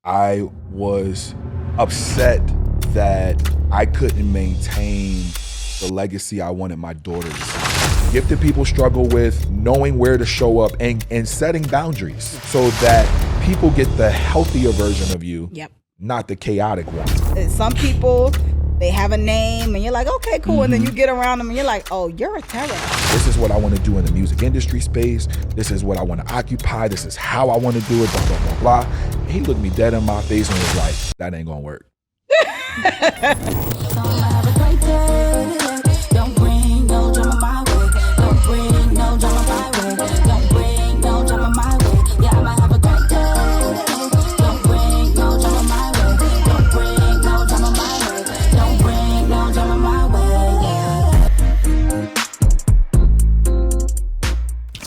I was upset that I couldn't maintain the legacy I wanted my daughter to see. Gifted people struggle with knowing where to show up and setting boundaries so that people get the healthier version of you, not the chaotic one. Some people, they have a name and you're like, okay, cool. And then you get around them and you're like, oh, you're a terror. This is what I want to do in the music industry space. This is what I want to occupy. This is how I want to do it, blah, blah, blah, blah. And he looked me dead in my face and was like, that ain't gonna work. Don't bring no drama my way. Don't bring no drama my way. Don't bring no drama my way. Yeah, I might have a great day. Don't bring no drama my way. Don't bring no drama my way. Don't bring no drama my way.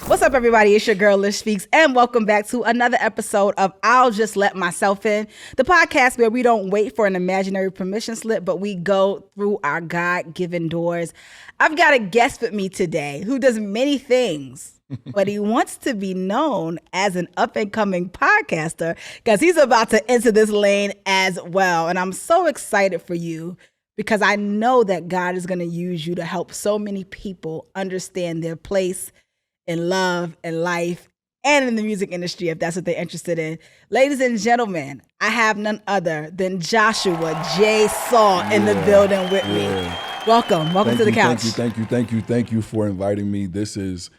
What's up, everybody? It's your girl, Lish Speaks, and welcome back to another episode of I'll Just Let Myself In, the podcast where we don't wait for an imaginary permission slip, but we go through our God-given doors. I've got a guest with me today who does many things, but he wants to be known as an up-and-coming podcaster because he's about to enter this lane as well. And I'm so excited for you because I know that God is going to use you to help so many people understand their place in love and life and in the music industry, if that's what they're interested in. Ladies and gentlemen, I have none other than Joshua J. Salter in the building with me. Welcome to the couch. Thank you for inviting me. This is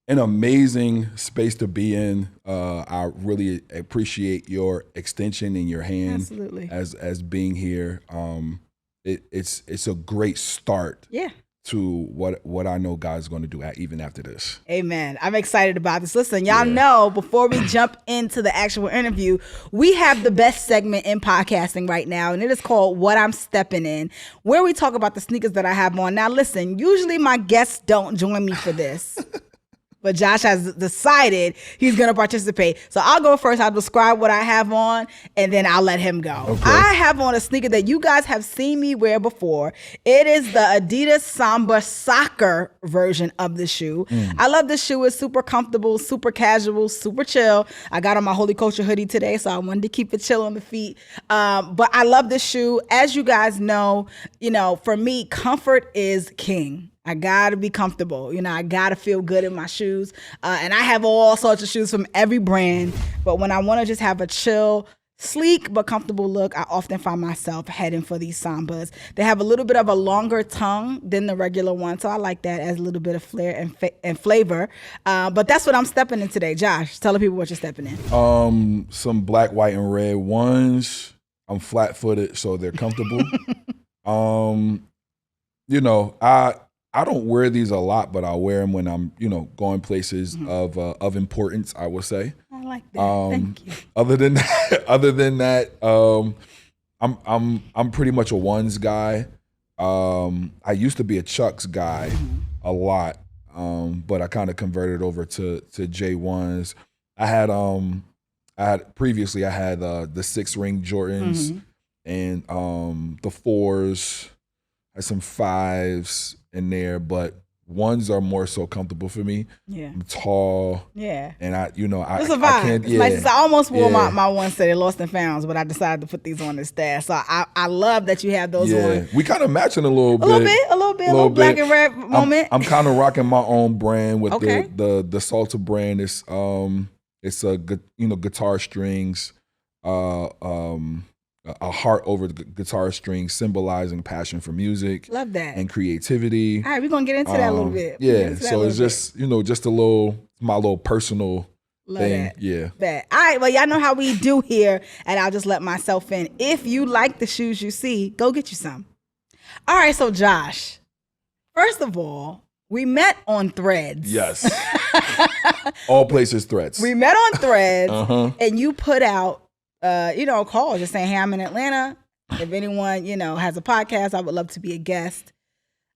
an amazing space to be in. I really appreciate your extension in your hand. Absolutely. as being here. It's a great start. To what I know God's going to do even after this. Amen. I'm excited about this. Listen, y'all know before we jump into the actual interview, we have the best segment in podcasting right now, and it is called What I'm Stepping In, where we talk about the sneakers that I have on. Now, listen, usually my guests don't join me for this. But Josh has decided he's going to participate. So I'll go first. I'll describe what I have on, and then I'll let him go. Okay. I have on a sneaker that you guys have seen me wear before. It is the Adidas Samba soccer version of the shoe. I love this shoe. It's super comfortable, super casual, super chill. I got on my Holy Culture hoodie today, so I wanted to keep it chill on the feet. But I love this shoe. As you guys know, for me, comfort is king. I gotta be comfortable. I gotta feel good in my shoes. And I have all sorts of shoes from every brand. But when I wanna just have a chill, sleek, but comfortable look, I often find myself heading for these Sambas. They have a little bit of a longer tongue than the regular one. So I like that as a little bit of flair and flavor. But that's what I'm stepping in today. Josh, tell the people what you're stepping in. Some black, white, and red ones. I'm flat-footed, so they're comfortable. I don't wear these a lot, but I'll wear them when I'm, going places of importance, I would say. I like that. Thank you. Other than that, I'm pretty much a ones guy. I used to be a Chucks guy a lot, but I kind of converted over to J1s. I had previously the 6-ring Jordans and the 4s. I had some 5s in there, but ones are more so comfortable for me. I'm tall. And I it's a vibe. I can't, it's nice. I almost wore my ones that lost and found, but I decided to put these on instead. So I love that you have those on. We kind of matching a little bit. A little black and red moment. I'm kind of rocking my own brand with the Salter brand. It's a guitar strings, a heart over the guitar strings, symbolizing passion for music. Love that. And creativity. All right, we're going to get into that a little bit. So it's just, just my little personal thing. That. All right, well, y'all know how we do here, and I'll just let myself in. If you like the shoes you see, go get you some. All right, so Josh, first of all, we met on Threads. Yes. All places Threads. We met on Threads, and you put out a call just saying, hey, I'm in Atlanta. If anyone, has a podcast, I would love to be a guest.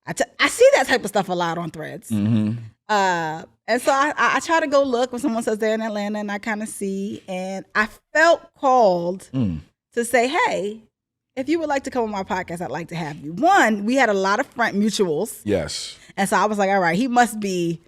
I see that type of stuff a lot on Threads. And so I try to go look when someone says they're in Atlanta, and I kind of see, and I felt called to say, hey, if you would like to come on my podcast, I'd like to have you. One, we had a lot of friend mutuals. Yes. And so I was like, all right, he must be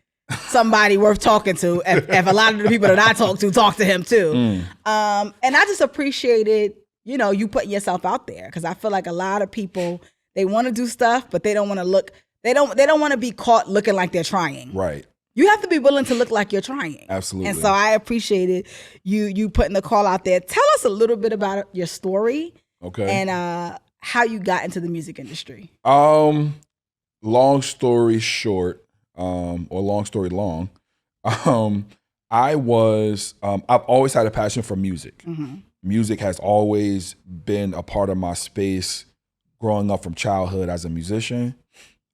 somebody worth talking to. If a lot of the people that I talk to him too. And I just appreciated, you putting yourself out there, because I feel like a lot of people, they want to do stuff, but they don't want to look. They don't want to be caught looking like they're trying. Right. You have to be willing to look like you're trying. Absolutely. And so I appreciated you putting the call out there. Tell us a little bit about your story. Okay. And how you got into the music industry. Long story short, or long story long, I've always had a passion for music. Music has always been a part of my space growing up from childhood as a musician.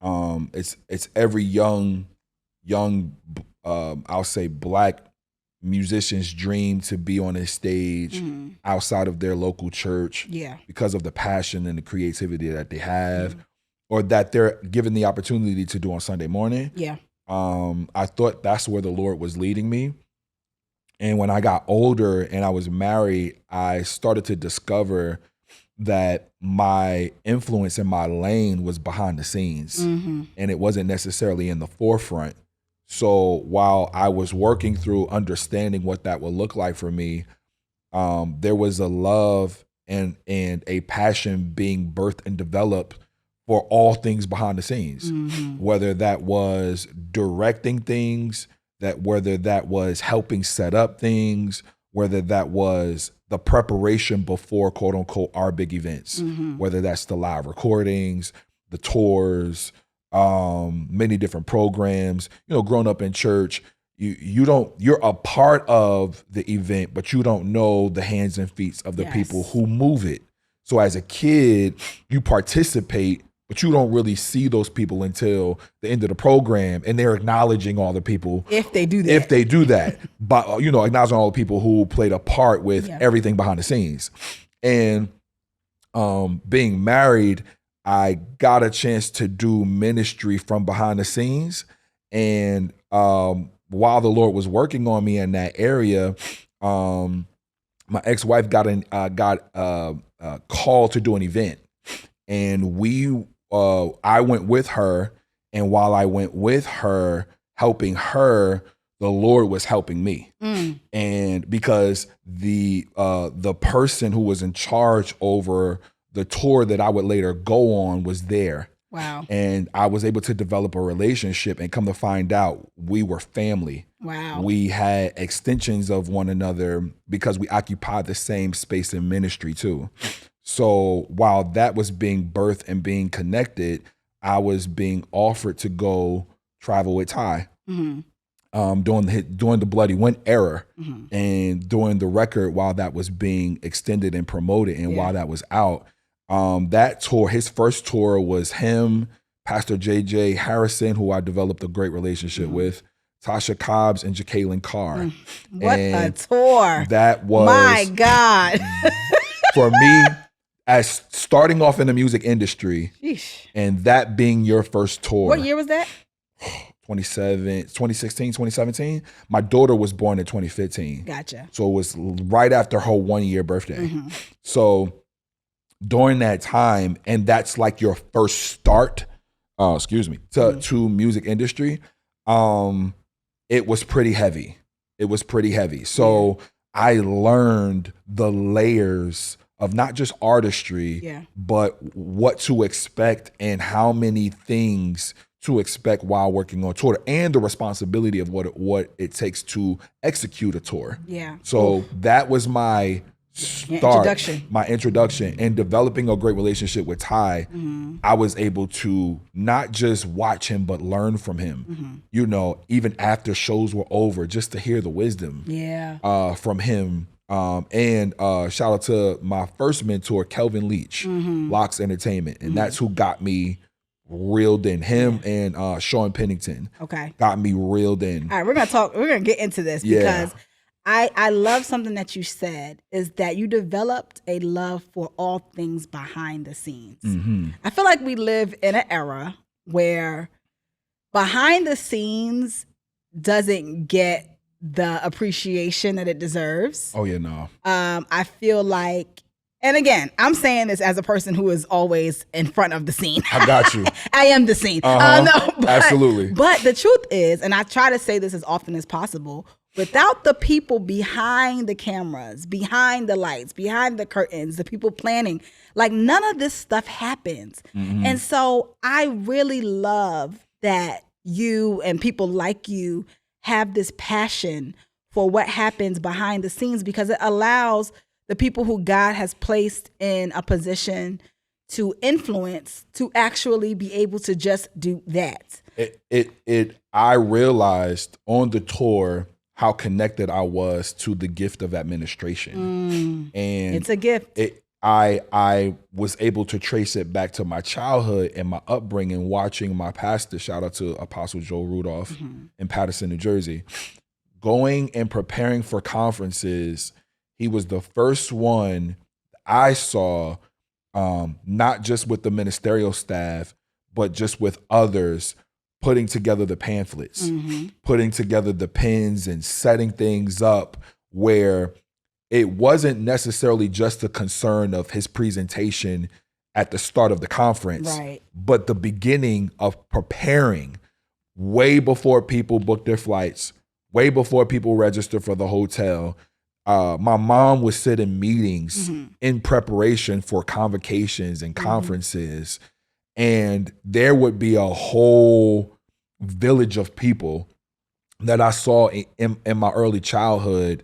It's every young, I'll say Black musician's dream to be on a stage outside of their local church because of the passion and the creativity that they have, or that they're given the opportunity to do on Sunday morning. I thought that's where the Lord was leading me. And when I got older and I was married, I started to discover that my influence in my lane was behind the scenes, and it wasn't necessarily in the forefront. So while I was working through understanding what that would look like for me, there was a love and a passion being birthed and developed for all things behind the scenes, whether that was directing things, whether that was helping set up things, whether that was the preparation before quote unquote our big events, whether that's the live recordings, the tours, many different programs. Growing up in church, you're a part of the event, but you don't know the hands and feet of the people who move it. So as a kid, you participate, but you don't really see those people until the end of the program, and they're acknowledging all the people. If they do that. But, acknowledging all the people who played a part with everything behind the scenes. And being married, I got a chance to do ministry from behind the scenes. And while the Lord was working on me in that area, my ex-wife got called to do an event. And I went with her, and while I went with her, helping her, the Lord was helping me. And because the person who was in charge over the tour that I would later go on was there. Wow. And I was able to develop a relationship, and come to find out we were family. Wow. We had extensions of one another because we occupied the same space in ministry too. So while that was being birthed and being connected, I was being offered to go travel with Ty, during the Bloody Went era, and doing the record while that was being extended and promoted, and while that was out. That tour, his first tour, was him, Pastor J.J. Harrison, who I developed a great relationship with, Tasha Cobbs, and Jacqueline Carr. What a tour. That was, my God. for me, as starting off in the music industry, and that being your first tour. What year was that? 2016, 2017. My daughter was born in 2015. Gotcha. So it was right after her 1-year birthday. So during that time, and that's like your first start, to music industry, it was pretty heavy. So I learned the layers of not just artistry, but what to expect and how many things to expect while working on tour, and the responsibility of what it takes to execute a tour. So that was my my introduction, and developing a great relationship with Ty. I was able to not just watch him, but learn from him, even after shows were over, just to hear the wisdom from him. And shout out to my first mentor, Kelvin Leach, Locks Entertainment. And that's who got me reeled in. Him and Sean Pennington got me reeled in. All right, we're gonna get into this because I love something that you said, is that you developed a love for all things behind the scenes. I feel like we live in an era where behind the scenes doesn't get the appreciation that it deserves. Oh yeah, no. I feel like And again, I'm saying this as a person who is always in front of the scene. I got you. I am the scene. Absolutely. But the truth is, and I try to say this as often as possible, without the people behind the cameras, behind the lights, behind the curtains, the people planning, like none of this stuff happens. And so I really love that you and people like you have this passion for what happens behind the scenes, because it allows the people who God has placed in a position to influence to actually be able to just do that. I realized on the tour how connected I was to the gift of administration. And It's a gift. I was able to trace it back to my childhood and my upbringing, watching my pastor, shout out to Apostle Joe Rudolph in Paterson, New Jersey, going and preparing for conferences. He was the first one I saw, not just with the ministerial staff, but just with others, putting together the pamphlets, putting together the pins and setting things up where it wasn't necessarily just a concern of his presentation at the start of the conference, Right. but the beginning of preparing way before people book their flights, way before people register for the hotel. My mom would sit in meetings in preparation for convocations and conferences, and there would be a whole village of people that I saw in my early childhood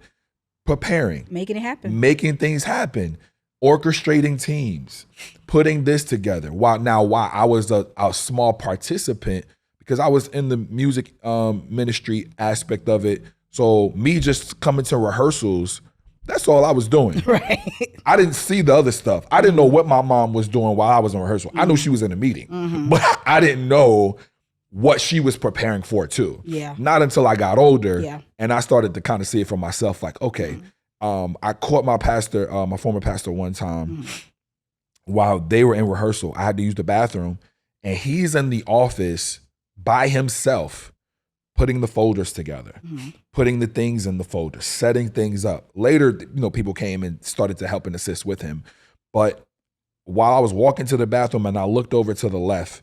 preparing, Making it happen. making things happen, orchestrating teams, putting this together. While I was a small participant because I was in the music ministry aspect of it. So me just coming to rehearsals, that's all I was doing. Right. I didn't see the other stuff. I didn't know what my mom was doing while I was in rehearsal. I knew she was in a meeting, but I didn't know what she was preparing for too. Yeah. Not until I got older, Yeah. and I started to kind of see it for myself. Like, okay, I caught my pastor, my former pastor, one time while they were in rehearsal. I had to use the bathroom, and he's in the office by himself, putting the folders together, putting the things in the folders, setting things up. Later, people came and started to help and assist with him. But while I was walking to the bathroom and I looked over to the left,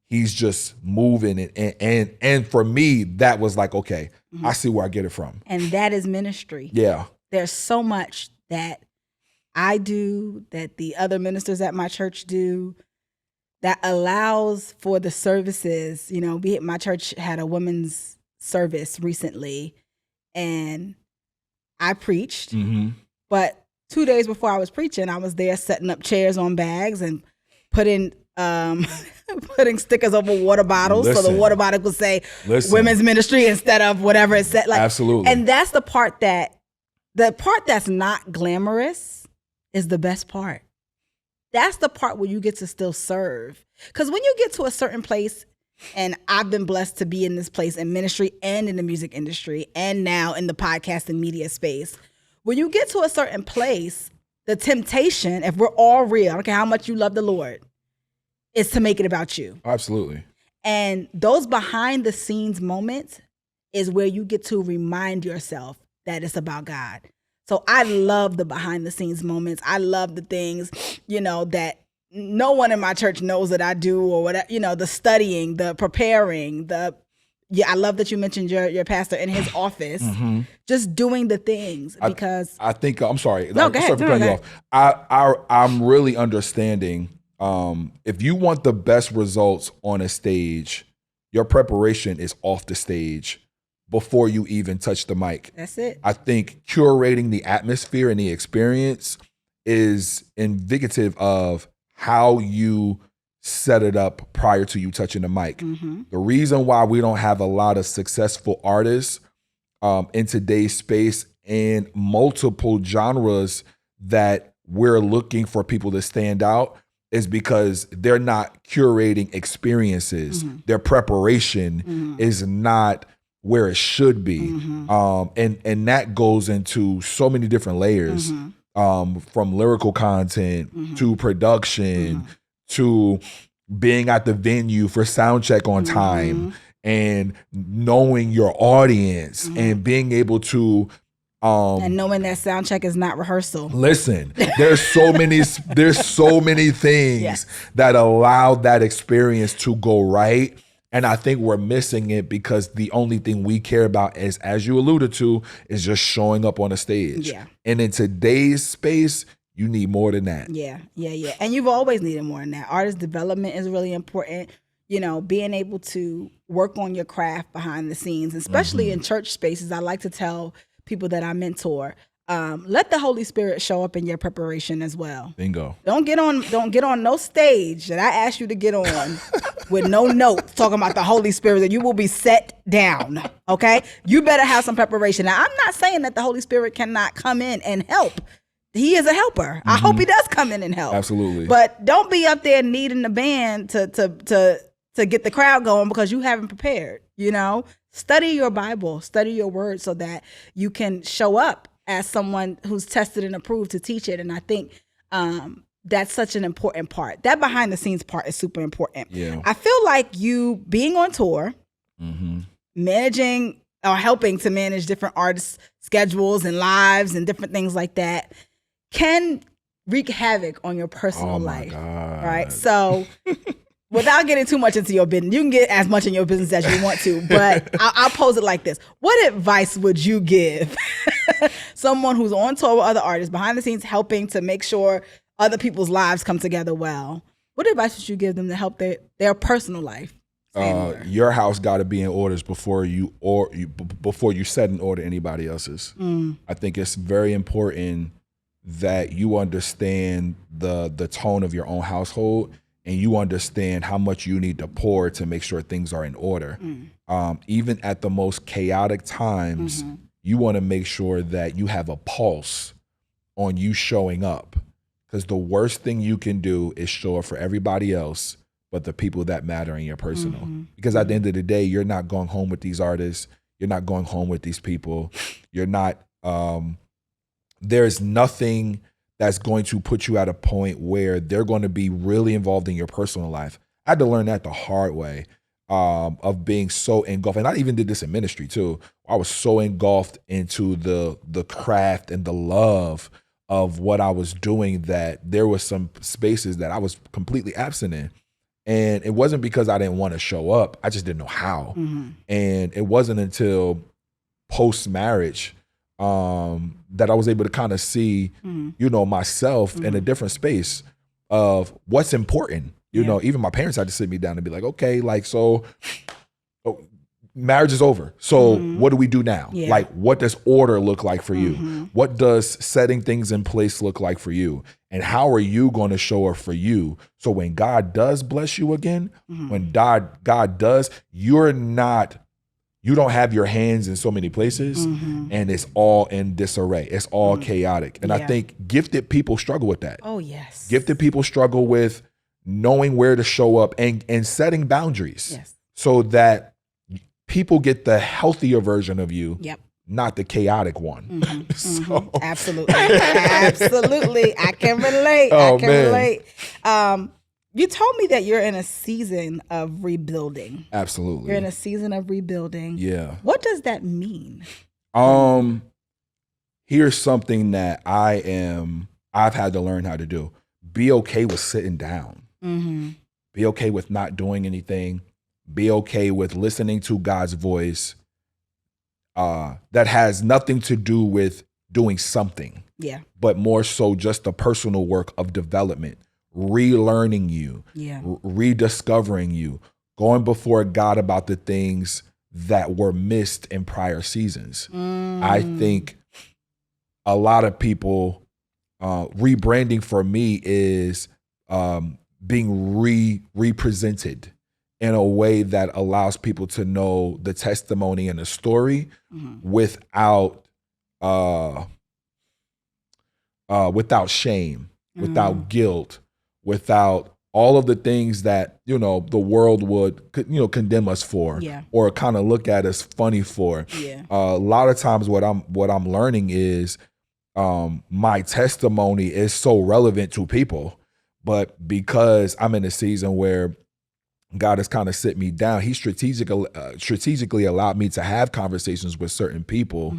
he's just moving. And for me, that was like, okay, I see where I get it from. And that is ministry. Yeah. There's so much that I do, that the other ministers at my church do, that allows for the services. My church had a women's service recently, and I preached. But 2 days before I was preaching, I was there setting up chairs on bags and putting stickers over water bottles, so the water bottle would say women's ministry instead of whatever it said. Absolutely. And that's the part that's not glamorous is the best part. That's the part where you get to still serve. Because when you get to a certain place, and I've been blessed to be in this place in ministry and in the music industry and now in the podcast and media space, when you get to a certain place, the temptation, if we're all real, I don't care how much you love the Lord, is to make it about you. Absolutely. And those behind the scenes moments is where you get to remind yourself that it's about God. So I love the behind the scenes moments. I love the things, that no one in my church knows that I do, or whatever, the studying, the preparing, I love that you mentioned your pastor in his office, just doing the things because I think, I'm sorry. No, go ahead. Sorry for cutting you off. I'm really understanding, if you want the best results on a stage, your preparation is off the stage before you even touch the mic. That's it. I think curating the atmosphere and the experience is indicative of how you set it up prior to you touching the mic. The reason why we don't have a lot of successful artists in today's space and multiple genres that we're looking for people to stand out is because they're not curating experiences. Their preparation is not where it should be. And that goes into so many different layers, from lyrical content to production to being at the venue for sound check on time and knowing your audience and being able to And knowing that sound check is not rehearsal. Listen, there's so many things Yes. that allow that experience to go right. And I think we're missing it because the only thing we care about is, as you alluded to, is just showing up on a stage. Yeah. And in today's space, you need more than that. Yeah. And you've always needed more than that. Artist development is really important. You know, being able to work on your craft behind the scenes, especially in church spaces. I like to tell people that I mentor, let the Holy Spirit show up in your preparation as well. Bingo. Don't get on no stage that I ask you to get on with no notes talking about the Holy Spirit, and you will be set down. Okay? You better have some preparation. Now, I'm not saying that the Holy Spirit cannot come in and help. He is a helper. I hope he does come in and help. Absolutely. But don't be up there needing the band to get the crowd going because you haven't prepared, you know? Study your Bible, study your word so that you can show up as someone who's tested and approved to teach it. And I think that's such an important part. That behind the scenes part is super important. Yeah. I feel like you being on tour, managing or helping to manage different artists' schedules and lives and different things like that can wreak havoc on your personal life. God. Right? So without getting too much into your business, you can get as much in your business as you want to, but I'll pose it like this. What advice would you give someone who's on tour with other artists, behind the scenes, helping to make sure other people's lives come together well? What advice would you give them to help their personal life? Your house got to be in orders before you set and order anybody else's. I think it's very important that you understand the tone of your own household, and you understand how much you need to pour to make sure things are in order. Even at the most chaotic times, you want to make sure that you have a pulse on you showing up. Because the worst thing you can do is show up for everybody else but the people that matter in your personal. Because at the end of the day, you're not going home with these artists. You're not going home with these people. You're not, there's nothing that's going to put you at a point where they're going to be really involved in your personal life. I had to learn that the hard way, of being so engulfed. And I even did this in ministry too. I was so engulfed into the craft and the love of what I was doing that there was some spaces that I was completely absent in. And it wasn't because I didn't want to show up. I just didn't know how. And it wasn't until post-marriage that I was able to kind of see, you know, myself in a different space of what's important. You know, even my parents had to sit me down and be like, okay, like, so marriage is over. So what do we do now? Like, what does order look like for you? What does setting things in place look like for you? And how are you going to show up for you? So when God does bless you again, when God does, you don't have your hands in so many places, and it's all in disarray. It's all chaotic. And I think gifted people struggle with that. Oh, yes. Gifted people struggle with knowing where to show up and setting boundaries so that people get the healthier version of you, not the chaotic one. So. Absolutely. Absolutely. I can relate. Oh, I can man. relate. You told me that you're in a season of rebuilding. Absolutely. You're in a season of rebuilding. Yeah. What does that mean? Here's something that I've had to learn how to do. Be okay with sitting down. Be okay with not doing anything. Be okay with listening to God's voice that has nothing to do with doing something. But more so just the personal work of development, relearning you, rediscovering you, going before God about the things that were missed in prior seasons. I think a lot of people, rebranding for me is being represented in a way that allows people to know the testimony and the story without shame, without guilt, without all of the things that, you know, the world would, you know, condemn us for or kind of look at us funny for. A lot of times what I'm learning is my testimony is so relevant to people, but because I'm in a season where God has kind of sit me down, he strategically allowed me to have conversations with certain people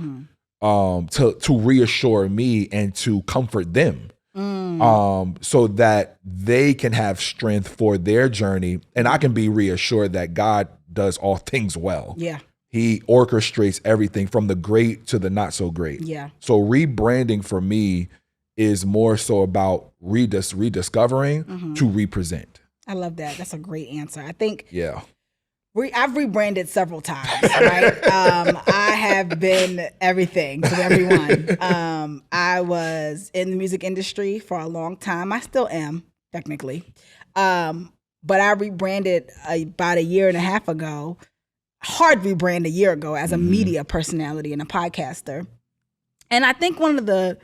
to reassure me and to comfort them. So that they can have strength for their journey, and I can be reassured that God does all things well. Yeah. He orchestrates everything from the great to the not so great. Yeah. So rebranding for me is more so about rediscovering to represent. I love that. That's a great answer. I think Yeah. I've rebranded several times, right? I have been everything to everyone. I was in the music industry for a long time. I still am, technically. But I rebranded about a year and a half ago, hard rebrand a year ago as a media personality and a podcaster. And I think one of the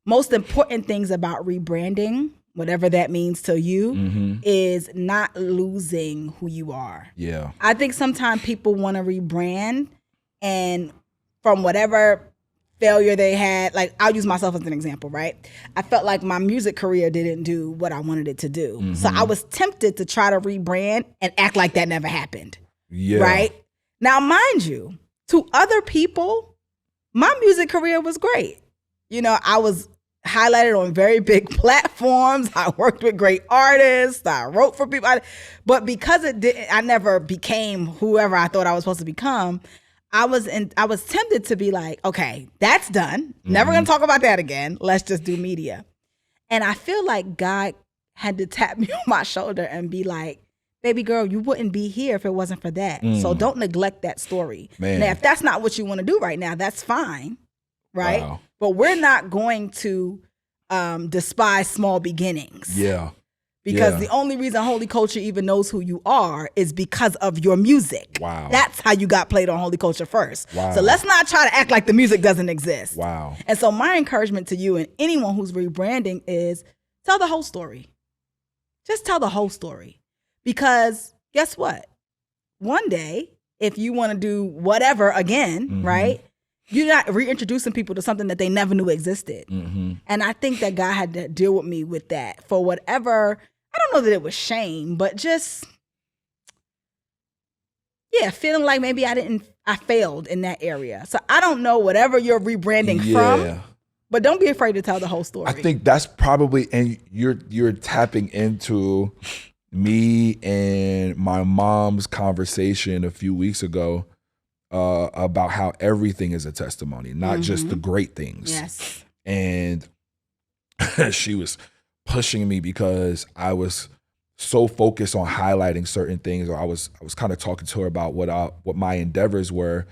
most important things about rebranding, whatever that means to you, is not losing who you are. Yeah. I think sometimes people want to rebrand, and from whatever failure they had, like I'll use myself as an example, right? I felt like my music career didn't do what I wanted it to do. So I was tempted to try to rebrand and act like that never happened. Yeah. Right? Now, mind you, to other people, my music career was great. You know, I was highlighted on very big platforms. I worked with great artists. I wrote for people. But because I never became whoever I thought I was supposed to become, I was tempted to be like, okay, that's done. Never gonna talk about that again. Let's just do media. And I feel like God had to tap me on my shoulder and be like, baby girl, you wouldn't be here if it wasn't for that. So don't neglect that story. Man. Now, if that's not what you want to do right now, that's fine. Right? Wow. But we're not going to despise small beginnings. Yeah. Because the only reason Holy Culture even knows who you are is because of your music. Wow. That's how you got played on Holy Culture first. Wow. So let's not try to act like the music doesn't exist. Wow. And so my encouragement to you and anyone who's rebranding is tell the whole story. Just tell the whole story. Because guess what? One day, if you want to do whatever again, right? You're not reintroducing people to something that they never knew existed. And I think that God had to deal with me with that for whatever, I don't know that it was shame, but just, feeling like maybe I failed in that area. So I don't know whatever you're rebranding from, but don't be afraid to tell the whole story. I think that's probably, and you're tapping into me and my mom's conversation a few weeks ago about how everything is a testimony, not just the great things. Yes. And she was pushing me because I was so focused on highlighting certain things, or I was kind of talking to her about what my endeavors were.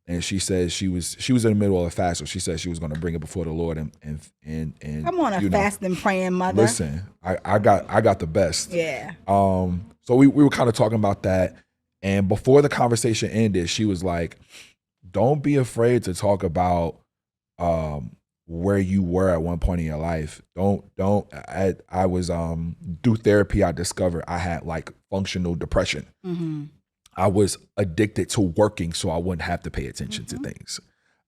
And she said she was in the middle of a fast, so she said she was going to bring it before the Lord and I'm on a fasting praying mother. Listen, I got the best. Yeah. So we were kind of talking about that, and before the conversation ended, she was like, "Don't be afraid to talk about where you were at one point in your life. Don't. I was through therapy, I discovered I had like functional depression. I was addicted to working so I wouldn't have to pay attention to things.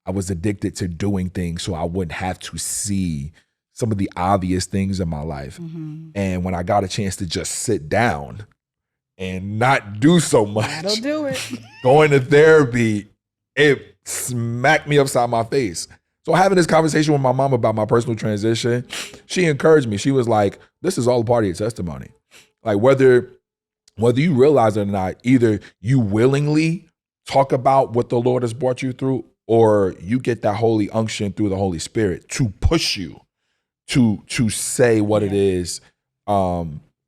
I was addicted to doing things so I wouldn't have to see some of the obvious things in my life. And when I got a chance to just sit down and not do so much, That'll do it. going to therapy, it smacked me upside my face. So having this conversation with my mom about my personal transition, she encouraged me. She was like, this is all a part of your testimony. Like whether you realize it or not, either you willingly talk about what the Lord has brought you through, or you get that holy unction through the Holy Spirit to push you to say what it is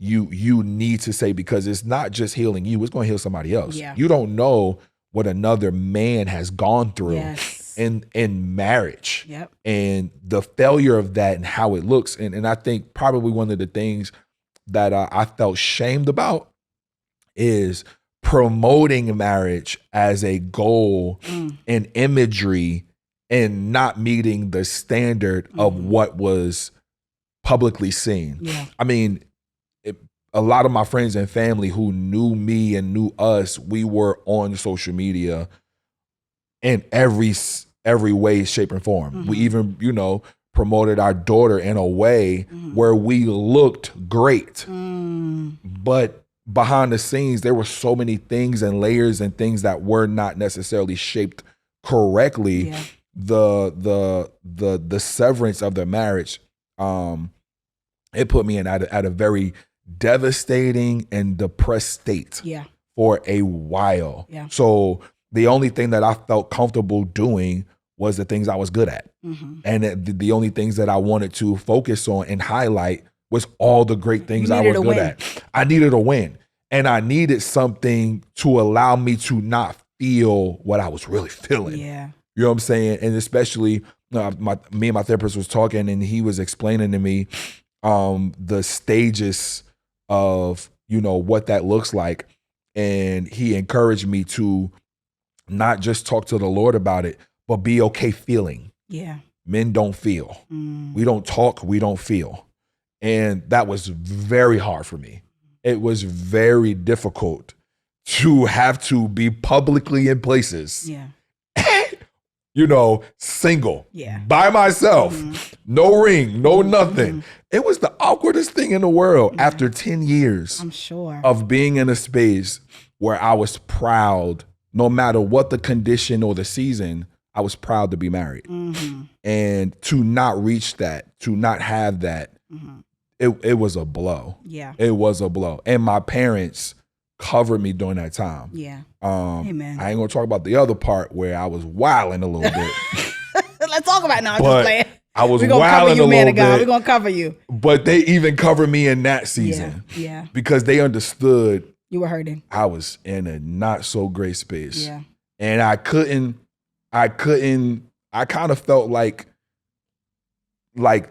you need to say, because it's not just healing you, it's going to heal somebody else. Yeah. You don't know what another man has gone through in marriage. Yep. And the failure of that and how it looks. And I think probably one of the things that I felt shamed about is promoting marriage as a goal and imagery and not meeting the standard of what was publicly seen. Yeah. I mean, a lot of my friends and family who knew me and knew us, we were on social media in every way, shape, and form. We even, promoted our daughter in a way where we looked great. But behind the scenes, there were so many things and layers and things that were not necessarily shaped correctly the severance of the marriage, it put me in at a very devastating and depressed state for a while. Yeah. So the only thing that I felt comfortable doing was the things I was good at. And the only things that I wanted to focus on and highlight was all the great things I was good at. I needed a win. And I needed something to allow me to not feel what I was really feeling. Yeah. You know what I'm saying? And especially me and my therapist was talking, and he was explaining to me the stages of, what that looks like. And he encouraged me to not just talk to the Lord about it, but be okay feeling. Yeah. Men don't feel. We don't talk, we don't feel. And that was very hard for me. It was very difficult to have to be publicly in places. Yeah. Single, yeah, by myself, no ring, no nothing. It was the awkwardest thing in the world after 10 years, I'm sure, of being in a space where I was proud, no matter what the condition or the season, I was proud to be married. And to not reach that, to not have that, it was a blow. Yeah. It was a blow. And my parents covered me during that time. Yeah. Amen. I ain't gonna talk about the other part where I was wilding a little bit. Let's talk about it now. I'm just playing. I was We're gonna wilding cover you, a man little of God. bit. We're gonna cover you. But they even covered me in that season. Yeah. Because they understood you were hurting. I was in a not so great space. Yeah. And I kind of felt like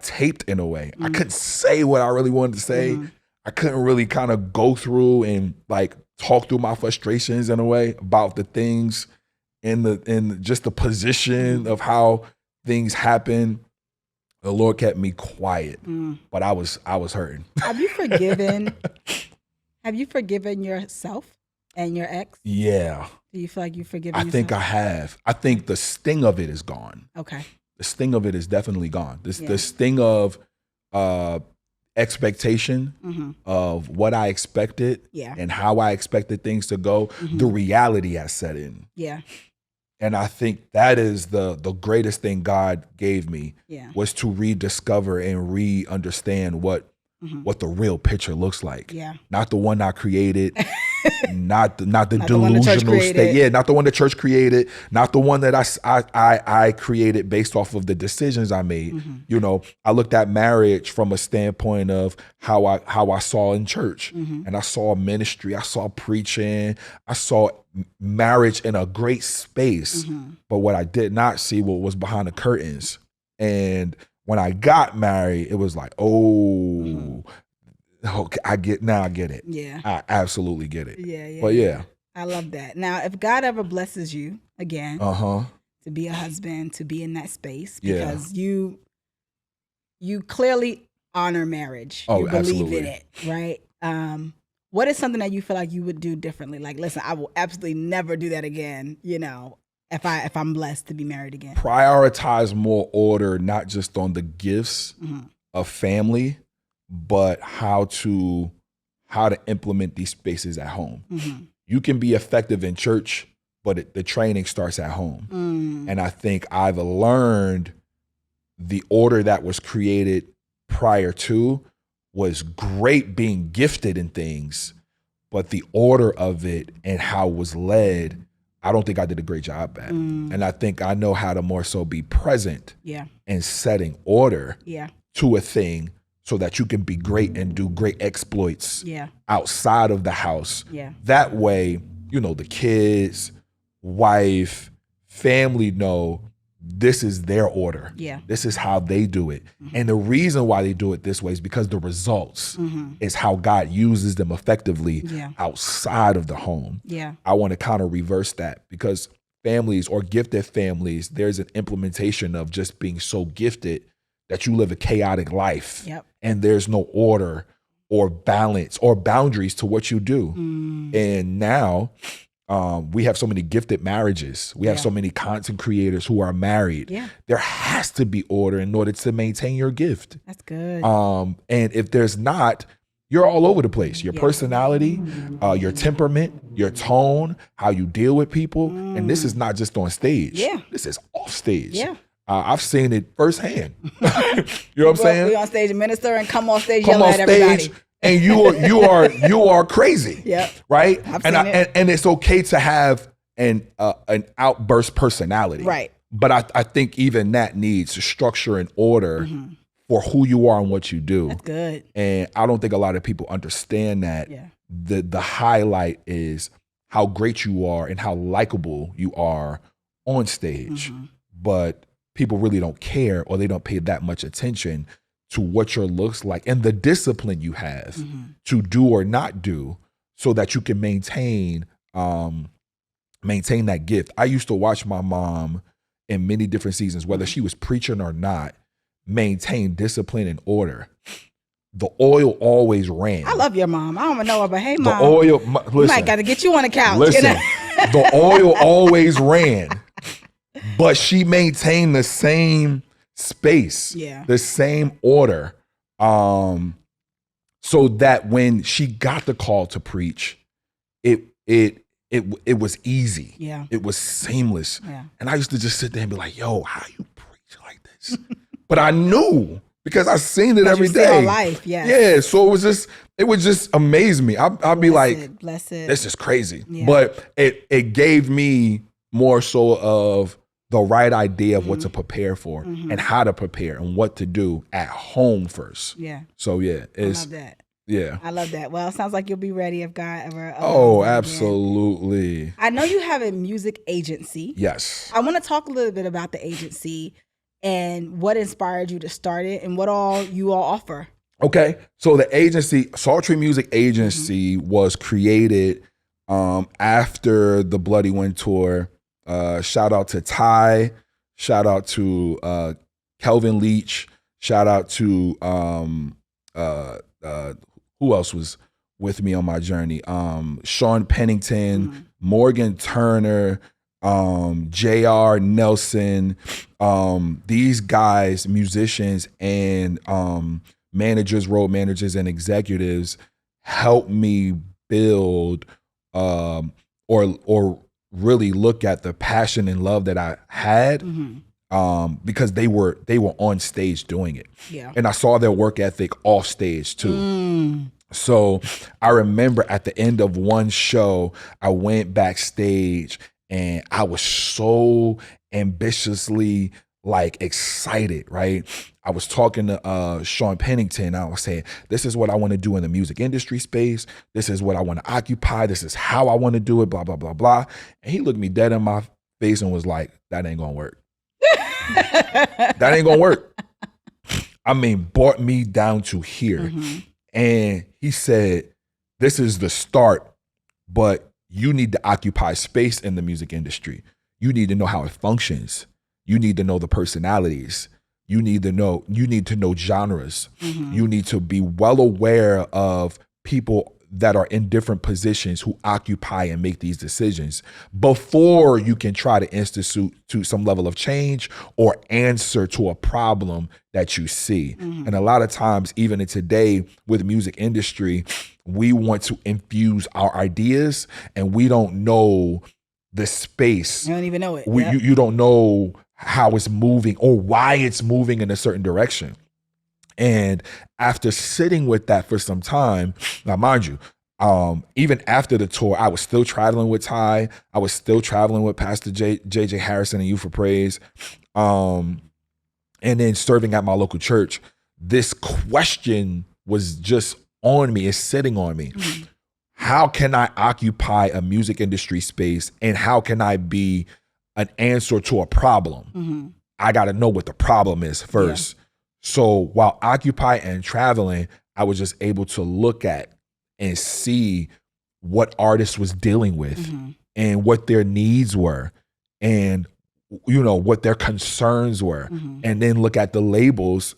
taped in a way. I couldn't say what I really wanted to say. I couldn't really kind of go through and talk through my frustrations in a way about the things in just the position of how things happen. The Lord kept me quiet, but I was hurting. Have you forgiven? Have you forgiven yourself and your ex? Yeah. Do you feel like you've forgiven yourself? I think I have. I think the sting of it is gone. Okay. The sting of it is definitely gone. The sting of expectation of what I expected and how I expected things to go, the reality has set in. Yeah. And I think that is the greatest thing God gave me was to rediscover and re-understand what the real picture looks like. Yeah. Not the one I created, not the delusional state. Yeah, not the one the church created, not the one that I created based off of the decisions I made. I looked at marriage from a standpoint of how I saw in church. And I saw ministry, I saw preaching, I saw marriage in a great space. But what I did not see what was behind the curtains. And when I got married, it was like, okay, I get it. Yeah. I absolutely get it. Yeah. But yeah. I love that. Now, if God ever blesses you again to be a husband, to be in that space, because you clearly honor marriage. You believe absolutely. in it, right? What is something that you feel like you would do differently? Like, listen, I will absolutely never do that again, if I'm blessed to be married again. Prioritize more order, not just on the gifts of family, but how to implement these spaces at home. You can be effective in church, but the training starts at home. And I think I've learned the order that was created prior to was great, being gifted in things, but the order of it and how it was led, I don't think I did a great job at. And I think I know how to more so be present and setting order to a thing so that you can be great and do great exploits outside of the house. That way, the kids, wife, family know this is their order. This is how they do it. And the reason why they do it this way is because the results is how God uses them effectively outside of the home. I want to kind of reverse that, because families or gifted families, there's an implementation of just being so gifted that you live a chaotic life and there's no order or balance or boundaries to what you do. And now we have so many gifted marriages. We have so many content creators who are married. There has to be order in order to maintain your gift. That's good. And if there's not, you're all over the place. Your personality, your temperament, your tone, how you deal with people. And this is not just on stage. Yeah. This is off stage. Yeah. I've seen it firsthand. You know what I'm saying? Be on stage and minister and come off stage Come yelling on at everybody. stage and you are crazy. Yeah. Right? I've seen it. And it's okay to have an outburst personality. Right. But I think even that needs structure and order for who you are and what you do. That's good. And I don't think a lot of people understand that. Yeah. The highlight is how great you are and how likable you are on stage. But people really don't care, or they don't pay that much attention to what your looks like and the discipline you have to do or not do, so that you can maintain that gift. I used to watch my mom in many different seasons, whether she was preaching or not, maintain discipline and order. The oil always ran. I love your mom. I don't even know her, but hey, The mom. oil, You might got to get you on the couch. listen, the oil always ran, but she maintained the same space, the same order, so that when she got the call to preach, it was easy. Yeah. It was seamless. Yeah. And I used to just sit there and be like, yo, how you preach like this? But I knew, because I seen it every you see her day. life, yes. Yeah. So it would just amaze me. I'd be like, blessed. this is crazy. Yeah. But it gave me more so of the right idea of what to prepare for and how to prepare and what to do at home first. Yeah. So yeah, I love that. Yeah. I love that. Well, it sounds like you'll be ready if God ever. Oh, again. absolutely. I know you have a music agency. Yes. I want to talk a little bit about the agency and what inspired you to start it and what all you all offer. Okay. So the agency, Sultry Music Agency, was created after the Bloody Wind tour. Shout out to Ty. Shout out to Kelvin Leach. Shout out to who else was with me on my journey? Sean Pennington, Morgan Turner, J.R. Nelson. These guys, musicians and managers, road managers and executives, helped me build or really look at the passion and love that I had, because they were on stage doing it. Yeah. And I saw their work ethic off stage too. So I remember at the end of one show, I went backstage and I was so ambitiously excited, right? I was talking to Sean Pennington. I was saying, this is what I want to do in the music industry space. This is what I want to occupy. This is how I want to do it, blah, blah, blah, blah. And he looked me dead in my face and was like, that ain't going to work. That ain't going to work. I mean, brought me down to here. And he said, this is the start, but you need to occupy space in the music industry. You need to know how it functions. You need to know the personalities. You need to know genres. You need to be well aware of people that are in different positions who occupy and make these decisions before you can try to institute to some level of change or answer to a problem that you see. And a lot of times, even in today with music industry, we want to infuse our ideas and we don't know the space. You don't even know it. You don't know how it's moving or why it's moving in a certain direction. And after sitting with that for some time, now mind you, even after the tour, I was still traveling with Ty. I was still traveling with Pastor JJ Harrison and Youth for Praise. And then serving at my local church. This question was just on me, it's sitting on me. How can I occupy a music industry space and how can I be an answer to a problem? I got to know what the problem is first. So while occupying and traveling, I was just able to look at and see what artists was dealing with and what their needs were and, you know, what their concerns were. And then look at the labels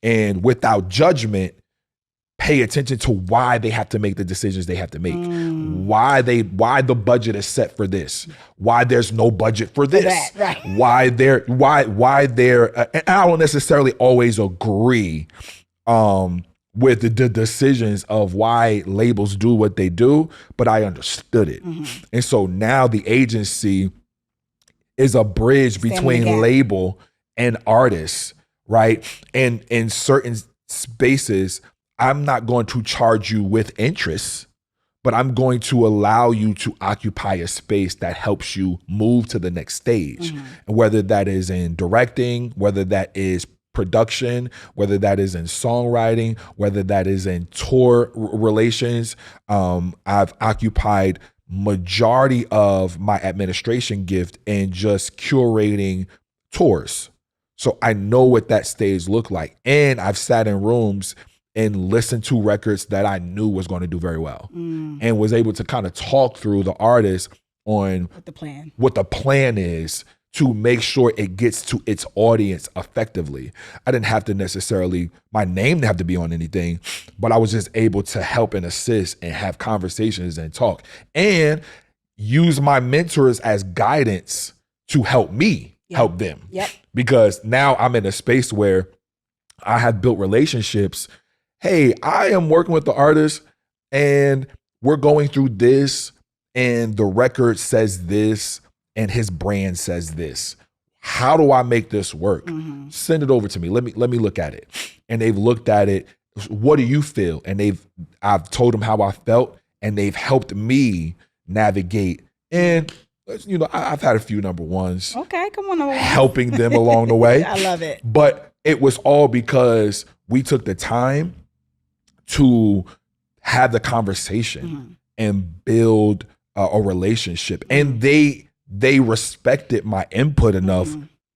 and without judgment, pay attention to why they have to make the decisions they have to make. Why the budget is set for this. Why there's no budget for this. Right. Why they're and I don't necessarily always agree with the decisions of why labels do what they do, but I understood it. And so now the agency is a bridge between label and artists, right? And in certain spaces, I'm not going to charge you with interest, but I'm going to allow you to occupy a space that helps you move to the next stage. And whether that is in directing, whether that is production, whether that is in songwriting, whether that is in tour relations, I've occupied majority of my administration gift in just curating tours. So I know what that stage looked like. And I've sat in rooms and listened to records that I knew was going to do very well and was able to kind of talk through the artist on what the plan is to make sure it gets to its audience effectively. I didn't have to necessarily, my name didn't have to be on anything, but I was just able to help and assist and have conversations and talk and use my mentors as guidance to help me help them. Because now I'm in a space where I have built relationships. Hey, I am working with the artist and we're going through this and the record says this and his brand says this. How do I make this work? Send it over to me. Let me look at it. And they've looked at it. What do you feel? And I've told them how I felt and they've helped me navigate. And you know, I've had a few number ones. Okay, come on. Helping them along the way. I love it. But it was all because we took the time to have the conversation and build a relationship. And they respected my input enough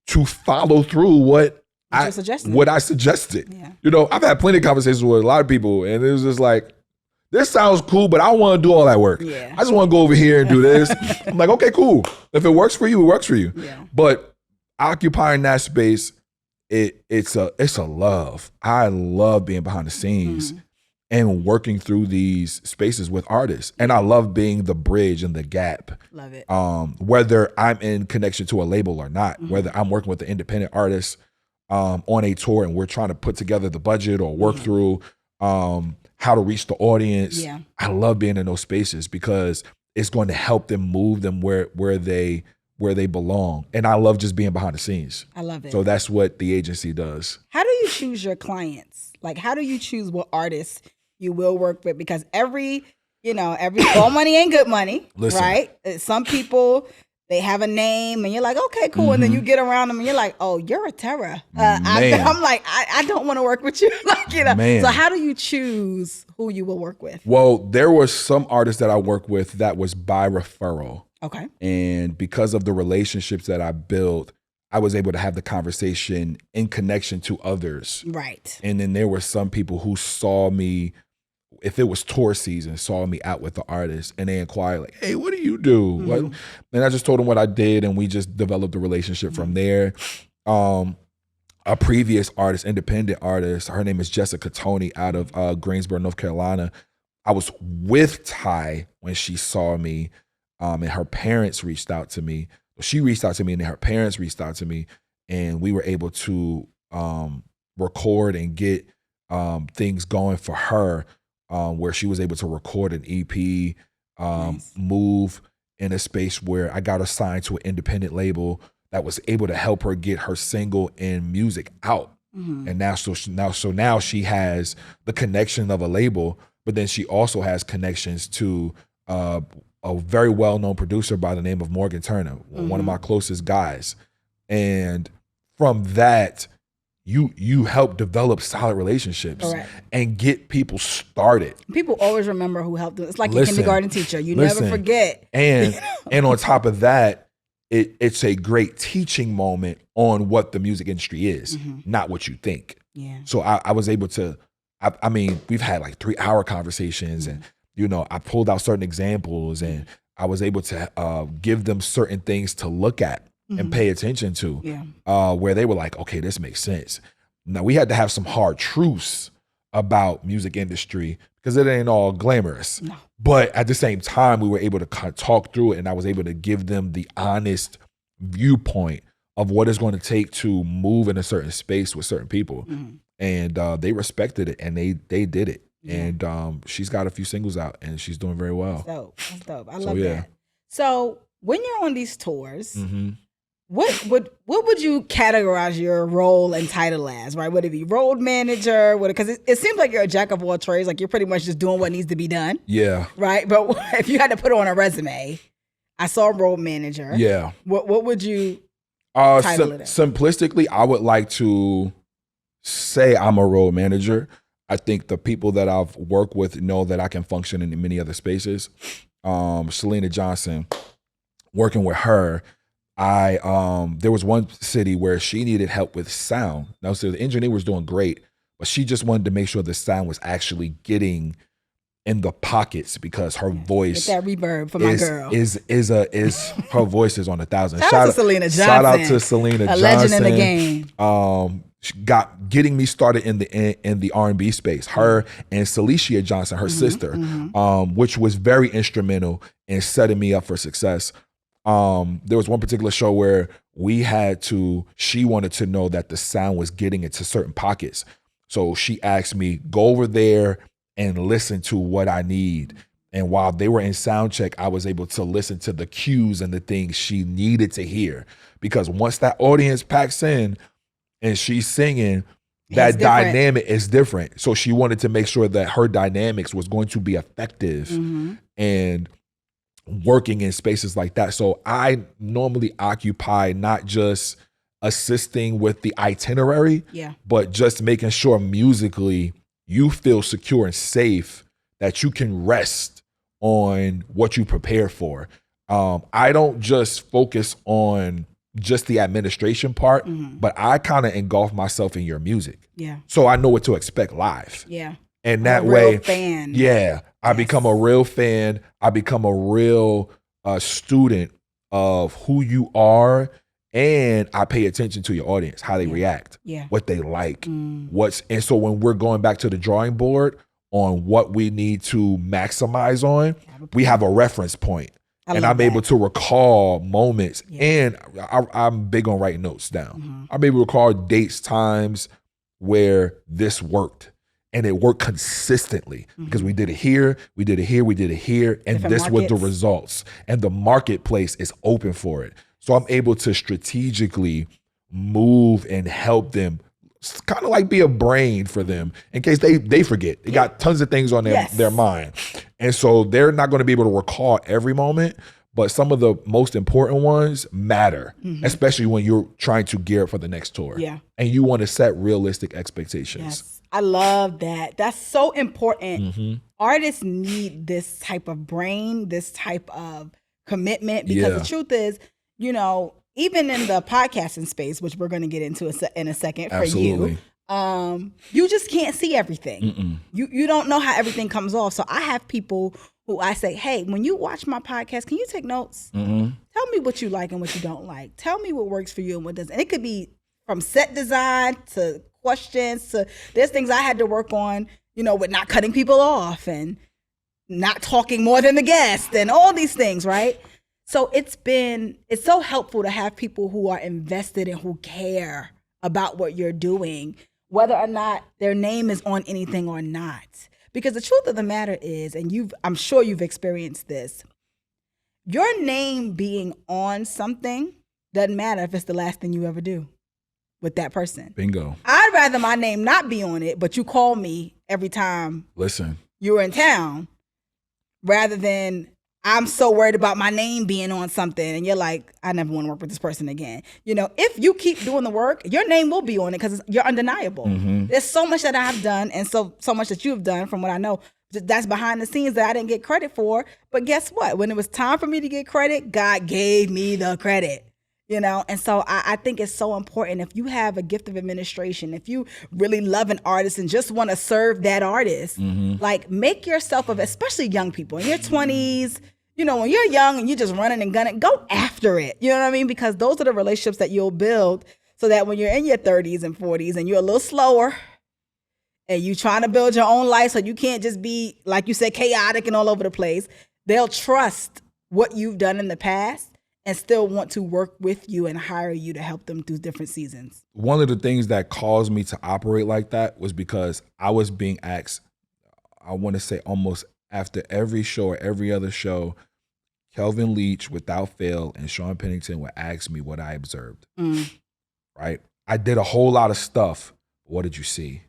to follow through what I suggested. You know, I've had plenty of conversations with a lot of people and it was just like, this sounds cool, but I don't want to do all that work. I just want to go over here and do this. I'm like, okay, cool. If it works for you, it works for you. But occupying that space, it's a love. I love being behind the scenes and working through these spaces with artists. And I love being the bridge and the gap. Love it. Whether I'm in connection to a label or not, whether I'm working with an independent artist on a tour and we're trying to put together the budget or work through how to reach the audience. I love being in those spaces because it's going to help them move them where they belong. And I love just being behind the scenes. I love it. So that's what the agency does. How do you choose your clients? Like, how do you choose what artists you will work with? Because every all money ain't good money, right? Some people, they have a name and you're like, okay, cool. And then you get around them and you're like, oh, you're a terror. I'm like, I don't want to work with you. Like, you know. So how do you choose who you will work with? Well, there were some artists that I worked with that was by referral. Okay. And because of the relationships that I built, I was able to have the conversation in connection to others. Right. And then there were some people who saw me, if it was tour season, saw me out with the artist and they inquired like, hey, what do you do? And I just told them what I did and we just developed a relationship from there. A previous artist, independent artist, her name is Jessica Tony out of Greensboro, North Carolina. I was with Ty when she saw me and her parents reached out to me. She reached out to me and then her parents reached out to me and we were able to record and get things going for her. Where she was able to record an EP, move in a space where I got assigned to an independent label that was able to help her get her single and music out. And now she has the connection of a label, but then she also has connections to a very well-known producer by the name of Morgan Turner, one of my closest guys. And from that, you help develop solid relationships and get people started. People always remember who helped them. It's like your kindergarten teacher. You never forget. And and on top of that, it's a great teaching moment on what the music industry is, not what you think. So I was able to, I mean, we've had like 3-hour conversations and, you know, I pulled out certain examples and I was able to give them certain things to look at and pay attention to, where they were like, okay, this makes sense. Now we had to have some hard truths about music industry because it ain't all glamorous. But at the same time, we were able to kind of talk through it and I was able to give them the honest viewpoint of what it's going to take to move in a certain space with certain people. and they respected it, and they did it. Yeah. And she's got a few singles out, and she's doing very well. That's dope. I So, love yeah. that. So when you're on these tours, Mm-hmm. what would you categorize your role and title as? Right? Would it be road manager? Because it seems like you're a jack of all trades. Like you're pretty much just doing what needs to be done. Yeah. Right? But if you had to put on a resume, I saw road manager. Yeah. What would you title it as? Simplistically, I would like to say I'm a road manager. I think the people that I've worked with know that I can function in many other spaces. Selena Johnson, working with her, there was one city where she needed help with sound. Now, so the engineer was doing great, but she just wanted to make sure the sound was actually getting in the pockets because her voice Get that reverb for my girl. is her voice is on 1,000. Shout out to Selena Johnson. Shout out to Selena a Johnson. legend in the game. She getting me started in the R&B space. Her and Celicia Johnson, her sister, which was very instrumental in setting me up for success. There was one particular show where she wanted to know that the sound was getting into certain pockets. So she asked me, go over there and listen to what I need. And while they were in sound check, I was able to listen to the cues and the things she needed to hear. Because once that audience packs in and she's singing, that dynamic is different. So she wanted to make sure that her dynamics was going to be effective and working in spaces like that. So I normally occupy not just assisting with the itinerary, but just making sure musically you feel secure and safe, that you can rest on what you prepare for. I don't just focus on just the administration part, but I kind of engulf myself in your music. Yeah. So I know what to expect live. Yeah. And that a way, real fan. Yeah, I become a real fan. I become a real student of who you are, and I pay attention to your audience, how they react, what they like, and so when we're going back to the drawing board on what we need to maximize on, we have a reference point. And I'm able to recall moments, and I'm big on writing notes down. I'm able to recall dates, times where this worked. And it worked consistently because we did it here, we did it here, we did it here, and this was the results. And the marketplace is open for it. So I'm able to strategically move and help them, kind of like be a brain for them in case they forget. They got tons of things on their mind. And so they're not going to be able to recall every moment, but some of the most important ones matter, especially when you're trying to gear up for the next tour. Yeah. And you want to set realistic expectations. Yes. I love that. That's so important. Artists need this type of brain, this type of commitment, because the truth is, even in the podcasting space, which we're going to get into in a second for you, you just can't see everything. You don't know how everything comes off. So I have people who I say, hey, when you watch my podcast, can you take notes? Tell me what you like and what you don't like. Tell me what works for you and what doesn't. And it could be from set design to questions to there's things I had to work on, with not cutting people off and not talking more than the guest and all these things, right? So it's so helpful to have people who are invested and who care about what you're doing, whether or not their name is on anything or not. Because the truth of the matter is, and I'm sure you've experienced this, your name being on something doesn't matter if it's the last thing you ever do with that person. Bingo. I'd rather my name not be on it, but you call me every time you're in town, rather than I'm so worried about my name being on something and you're like, I never want to work with this person again. If you keep doing the work, your name will be on it because you're undeniable. There's so much that I've done and so much that you've done from what I know that's behind the scenes that I didn't get credit for. But guess what? When it was time for me to get credit, God gave me the credit. And so I think it's so important. If you have a gift of administration, if you really love an artist and just want to serve that artist, like make yourself especially young people in your 20s, when you're young and you're just running and gunning, go after it. You know what I mean? Because those are the relationships that you'll build so that when you're in your 30s and 40s and you're a little slower and you trying to build your own life so you can't just be, like you said, chaotic and all over the place, they'll trust what you've done in the past. and still want to work with you and hire you to help them through different seasons? One of the things that caused me to operate like that was because I was being asked, I want to say almost after every show or every other show, Kelvin Leach, without fail, and Sean Pennington would ask me what I observed. Right? I did a whole lot of stuff. What did you see?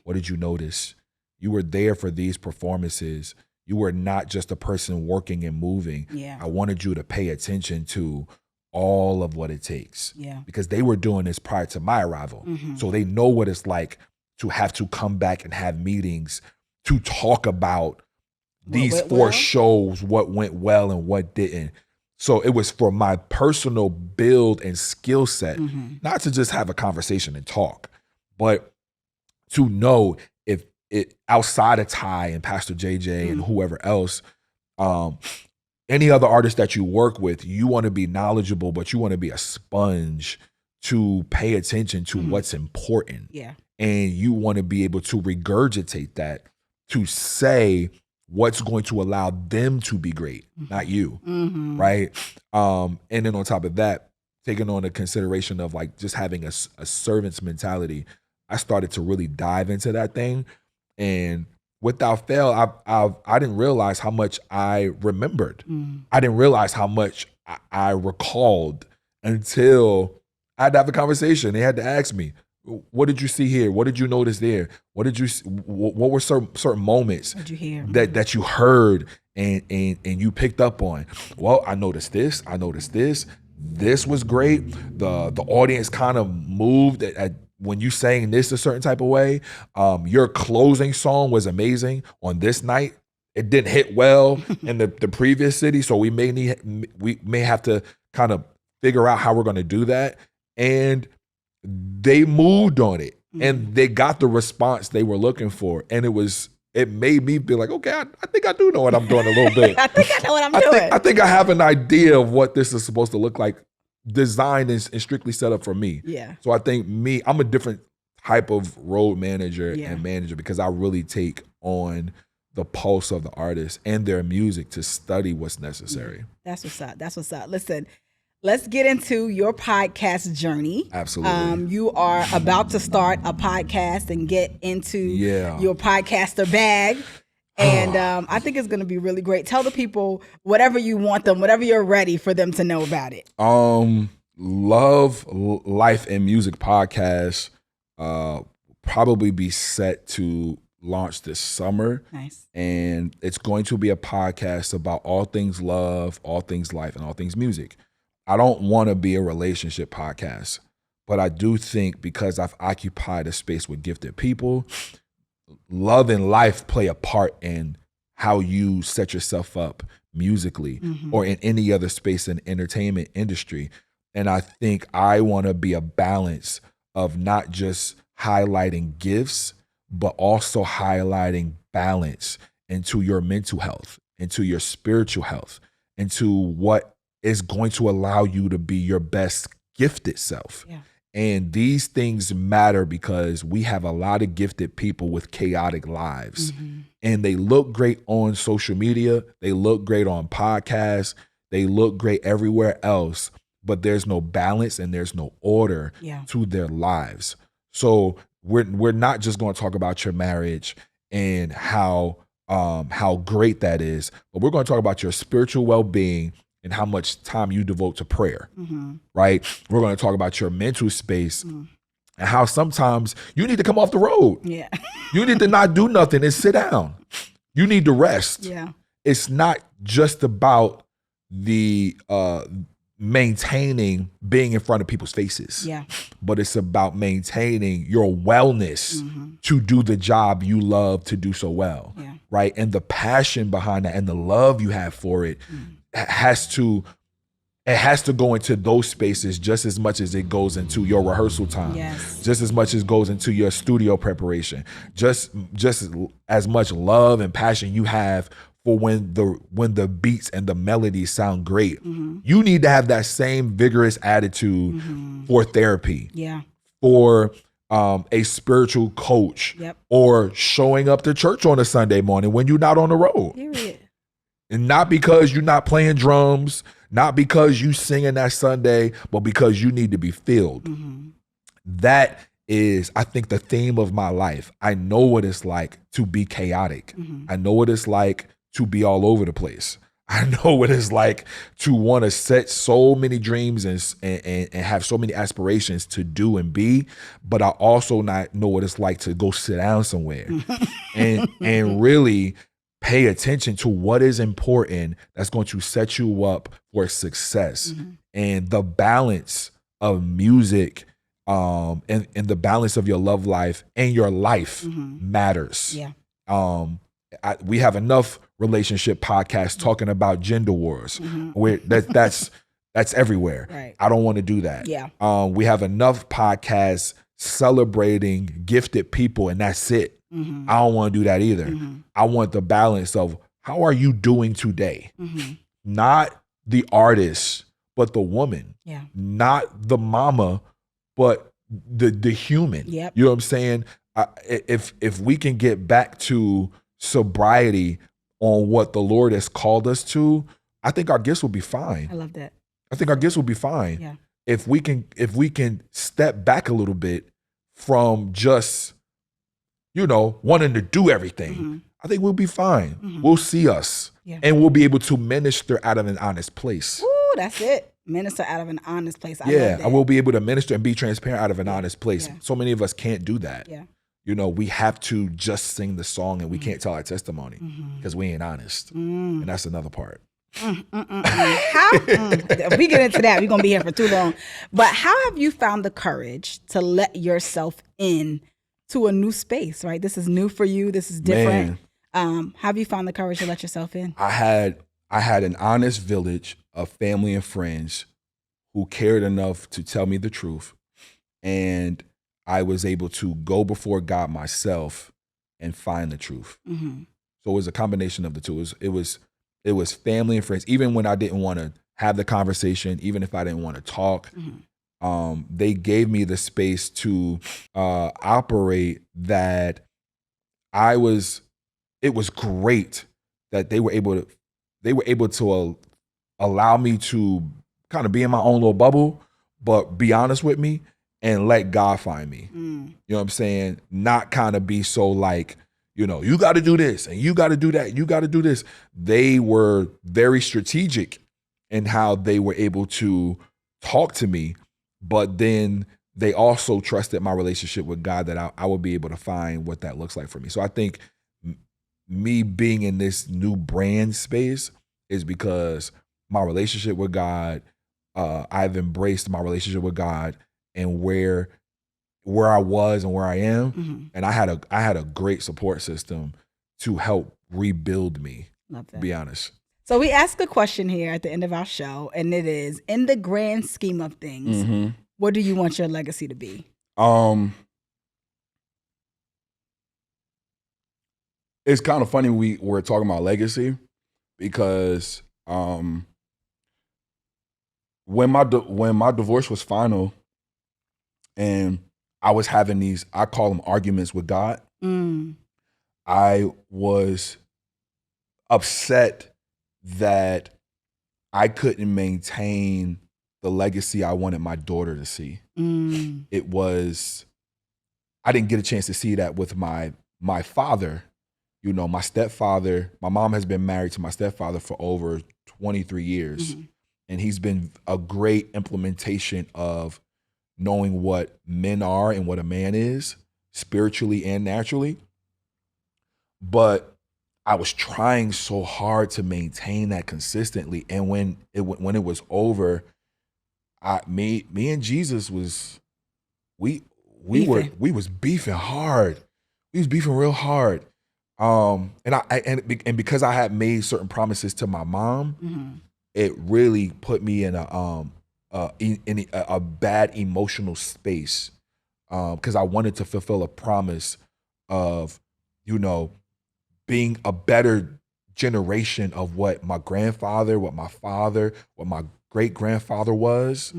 What did you notice? You were there for these performances. You were not just a person working and moving. Yeah. I wanted you to pay attention to all of what it takes. Yeah. Because they were doing this prior to my arrival. So they know what it's like to have to come back and have meetings to talk about these four shows, what went well and what didn't. So it was for my personal build and skill set, not to just have a conversation and talk, but to know if it outside of Ty and Pastor JJ and whoever else, any other artist that you work with, you want to be knowledgeable, but you want to be a sponge to pay attention to what's important. Yeah. And you want to be able to regurgitate that to say what's going to allow them to be great, not you, right? And then on top of that, taking on the consideration of like just having a servant's mentality, I started to really dive into that thing. And without fail, I didn't realize how much I remembered. I didn't realize how much I recalled until I had to have a conversation. They had to ask me, what did you see here? What did you notice there? What did you? What were certain moments What did you hear? that you heard and you picked up on? Well, I noticed this. I noticed this. This was great. The audience kind of moved at when you sang this a certain type of way. Your closing song was amazing on this night. It didn't hit well in the previous city, so we may have to kind of figure out how we're going to do that. And they moved on it and they got the response they were looking for. And it made me feel like, okay, I think I do know what I'm doing a little bit. I think I know what I'm doing. I think I have an idea of what this is supposed to look like, designed and strictly set up for me. Yeah. So I think I'm a different type of road manager and manager because I really take on the pulse of the artist and their music to study what's necessary. That's what's up. That's what's up. Listen, let's get into your podcast journey. Absolutely. You are about to start a podcast and get into your podcaster bag. And I think it's going to be really great. Tell the people whatever you want them, whatever you're ready for them to know about it. Love, Life, and Music podcast probably be set to launch this summer. Nice. And it's going to be a podcast about all things love, all things life, and all things music. I don't want to be a relationship podcast, but I do think because I've occupied a space with gifted people, love and life play a part in how you set yourself up musically or in any other space in the entertainment industry. And I think I want to be a balance of not just highlighting gifts, but also highlighting balance into your mental health, into your spiritual health, into what is going to allow you to be your best gifted self. Yeah. And these things matter because we have a lot of gifted people with chaotic lives. And they look great on social media. They look great on podcasts. They look great everywhere else, but there's no balance and there's no order to their lives. So we're not just going to talk about your marriage and how great that is, but we're going to talk about your spiritual well-being and how much time you devote to prayer, right? We're going to talk about your mental space and how sometimes you need to come off the road. Yeah. You need to not do nothing and sit down. You need to rest. Yeah. It's not just about the maintaining being in front of people's faces. Yeah. But it's about maintaining your wellness to do the job you love to do so well. Yeah. Right? And the passion behind that and the love you have for it has to go into those spaces just as much as it goes into your rehearsal time. Yes. Just as much as goes into your studio preparation. Just as much love and passion you have for when the beats and the melodies sound great. You need to have that same vigorous attitude for therapy. Yeah. For a spiritual coach. Yep. Or showing up to church on a Sunday morning when you're not on the road. Period. And not because you're not playing drums, Not because you singing that Sunday, but because you need to be filled. That is, I think, the theme of my life. I know what it's like to be chaotic. I know what it's like to be all over the place. I know what it's like to want to set so many dreams and have so many aspirations to do and be, but I also not know what it's like to go sit down somewhere and really pay attention to what is important that's going to set you up for success. And the balance of music and the balance of your love life and your life matters. Yeah. We have enough relationship podcasts talking about gender wars. Where that's everywhere. Right. I don't want to do that. Yeah. We have enough podcasts celebrating gifted people, and that's it. I don't want to do that either. I want the balance of how are you doing today? Not the artist, but the woman. Yeah. Not the mama, but the human. Yep. You know what I'm saying? If we can get back to sobriety on what the Lord has called us to, I think our gifts will be fine. I love that. I think our gifts will be fine. Yeah. If we can step back a little bit from just, wanting to do everything, I think we'll be fine. We'll see us. Yeah. And we'll be able to minister out of an honest place. Ooh, that's it. Minister out of an honest place. I love Yeah, that. I will be able to minister and be transparent out of an honest place. Yeah. So many of us can't do that. Yeah. We have to just sing the song and we can't tell our testimony because we ain't honest. And that's another part. How? If we get into that, we're gonna be here for too long. But how have you found the courage to let yourself in to a new space? Right, this is new for you. This is different. How have you found the courage to let yourself in? I had an honest village of family and friends who cared enough to tell me the truth, and I was able to go before God myself and find the truth. So it was a combination of the two. It was family and friends. Even when I didn't want to have the conversation, even if I didn't want to talk, they gave me the space to operate. That it was great that they were able to allow me to kind of be in my own little bubble, but be honest with me and let God find me. You know what I'm saying? Not kind of be so like, you got to do this and you got to do that. You got to do this. They were very strategic in how they were able to talk to me, but then they also trusted my relationship with God that I would be able to find what that looks like for me. So I think me being in this new brand space is because my relationship with God, I've embraced my relationship with God and where I was and where I am. And I had a great support system to help rebuild me. Love that. To be honest. So we ask a question here at the end of our show, and it is, in the grand scheme of things, what do you want your legacy to be? It's kind of funny we're talking about legacy because when my divorce was final and I was having these, I call them arguments with God. I was upset that I couldn't maintain the legacy I wanted my daughter to see. I didn't get a chance to see that with my father, my stepfather. My mom has been married to my stepfather for over 23 years. And he's been a great implementation of knowing what men are and what a man is, spiritually and naturally. But I was trying so hard to maintain that consistently. And when it was over, me and Jesus we was beefing hard. We was beefing real hard. And because I had made certain promises to my mom, it really put me in a bad emotional space, because I wanted to fulfill a promise of, being a better generation of what my grandfather, what my father, what my great grandfather was.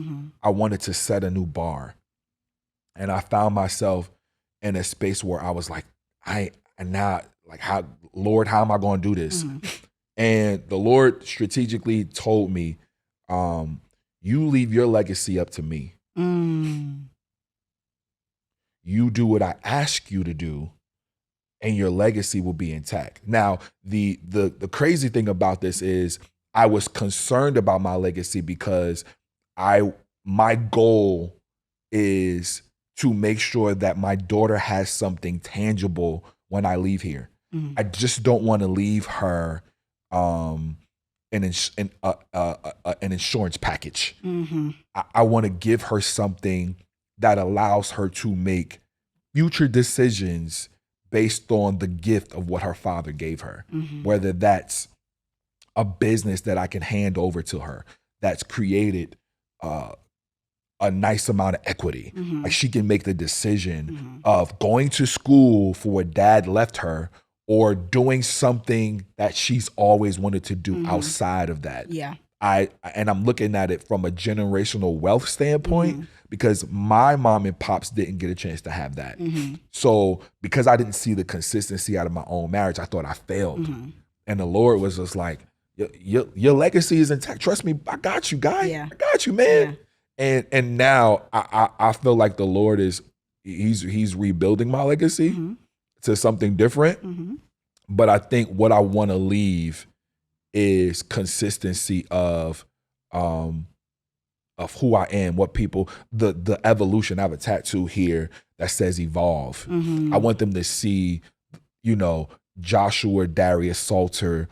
I wanted to set a new bar, and I found myself in a space where I was like, Lord, how am I going to do this? And the Lord strategically told me, You leave your legacy up to me. You do what I ask you to do, and your legacy will be intact. Now, the crazy thing about this is I was concerned about my legacy because my goal is to make sure that my daughter has something tangible when I leave here. I just don't want to leave her an insurance package. I want to give her something that allows her to make future decisions based on the gift of what her father gave her, whether that's a business that I can hand over to her that's created a nice amount of equity. Like she can make the decision of going to school for what dad left her or doing something that she's always wanted to do outside of that. Yeah. I'm looking at it from a generational wealth standpoint because my mom and pops didn't get a chance to have that. So because I didn't see the consistency out of my own marriage, I thought I failed. And the Lord was just like, your legacy is intact. Trust me, I got you, guy. Yeah. I got you, man. Yeah. And now I feel like the Lord he's rebuilding my legacy to something different. But I think what I want to leave is consistency of who I am, what people, the evolution. I have a tattoo here that says evolve. I want them to see, Joshua Darius Salter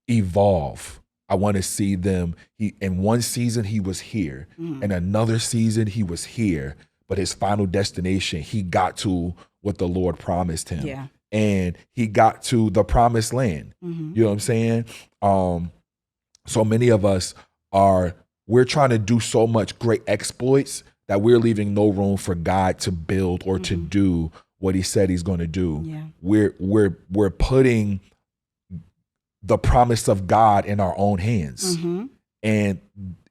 evolve. I want to see them. In one season he was here, in another season he was here, but his final destination, he got to what the Lord promised him. Yeah. And he got to the promised land. You know what I'm saying? So many of us we're trying to do so much great exploits that we're leaving no room for God to build or to do what he said he's going to do. Yeah. We're putting the promise of God in our own hands. And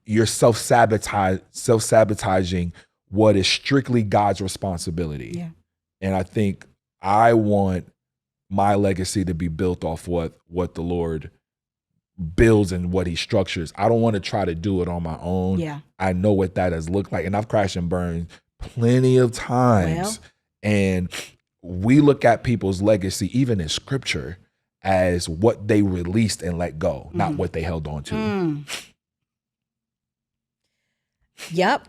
you're self-sabotaging what is strictly God's responsibility. Yeah. And I think I want my legacy to be built off what the Lord builds and what he structures. I don't want to try to do it on my own. Yeah. I know what that has looked like, and I've crashed and burned plenty of times. And we look at people's legacy, even in scripture, as what they released and let go, not what they held on to. Yep.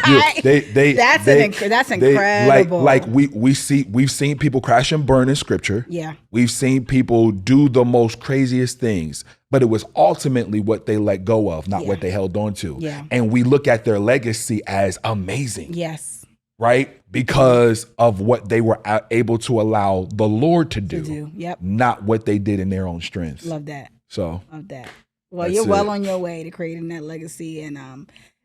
That's incredible. We've seen people crash and burn in scripture. Yeah. We've seen people do the most craziest things, but it was ultimately what they let go of, not what they held on to. Yeah. And we look at their legacy as amazing. Yes. Right? Because of what they were able to allow the Lord to do. Yep. Not what they did in their own strength. Love that. So. Love that. Well, you're well on your way to creating that legacy, and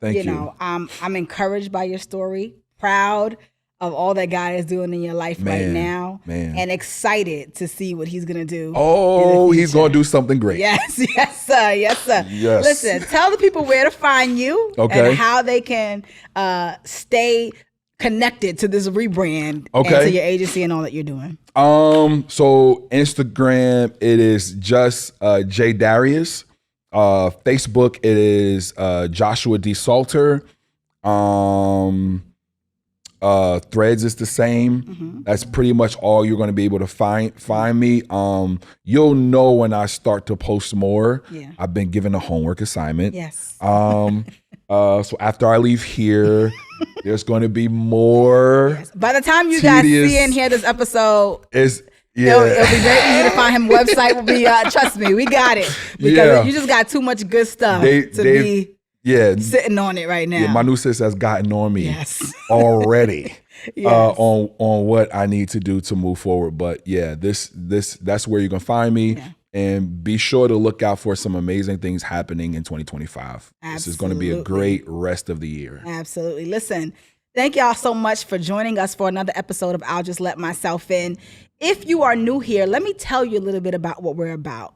Thank you. I'm encouraged by your story, proud of all that God is doing in your life right now, and excited to see what he's gonna do. Oh, he's gonna do something great. Yes, sir. Yes. Listen, tell the people where to find you and how they can stay connected to this rebrand and to your agency and all that you're doing. So Instagram, it is just J Darius. Facebook, it is Joshua D. Salter. Threads is the same. That's pretty much all you're going to be able to find me. You'll know when I start to post more. Yeah. I've been given a homework assignment. Yes. So after I leave here, there's going to be more. Yes. By the time you guys see and hear this episode, it'll be very easy to find him. Website will be, trust me, we got it. Because you just got too much good stuff to be sitting on it right now. Yeah, my new sis has gotten on me already on what I need to do to move forward. But yeah, that's where you're going to find me. Yeah. And be sure to look out for some amazing things happening in 2025. Absolutely. This is going to be a great rest of the year. Absolutely. Listen, thank y'all so much for joining us for another episode of I'll Just Let Myself In. If you are new here, let me tell you a little bit about what we're about.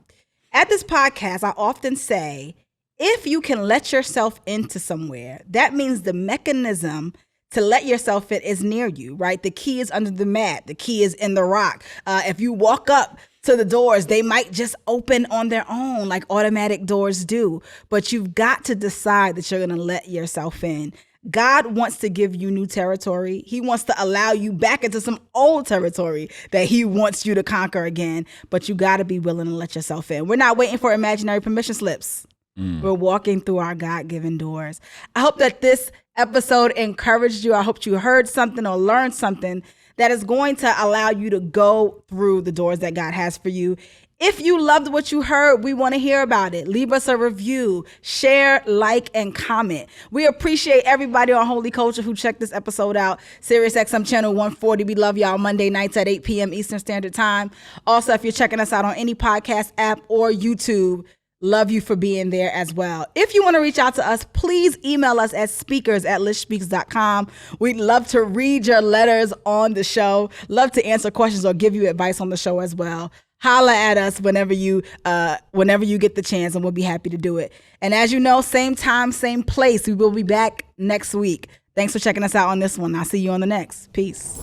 At this podcast, I often say, if you can let yourself into somewhere, that means the mechanism to let yourself in is near you, right? The key is under the mat. The key is in the rock. If you walk up to the doors. They might just open on their own like automatic doors do, but you've got to decide that you're going to let yourself in. God wants to give you new territory. He wants to allow you back into some old territory that he wants you to conquer again, but you got to be willing to let yourself in. We're not waiting for imaginary permission slips. We're walking through our God-given doors. I hope that this episode encouraged you. I hope you heard something or learned something that is going to allow you to go through the doors that God has for you. If you loved what you heard, we want to hear about it. Leave us a review, share, like, and comment. We appreciate everybody on Holy Culture who checked this episode out. SiriusXM channel 140. We love y'all Monday nights at 8 p.m. Eastern Standard Time. Also, if you're checking us out on any podcast app or YouTube, love you for being there as well. If you want to reach out to us, please email us at speakers@lishspeaks.com. We'd love to read your letters on the show. Love to answer questions or give you advice on the show as well. Holla at us whenever you get the chance, and we'll be happy to do it. And as you know, same time, same place. We will be back next week. Thanks for checking us out on this one. I'll see you on the next. Peace.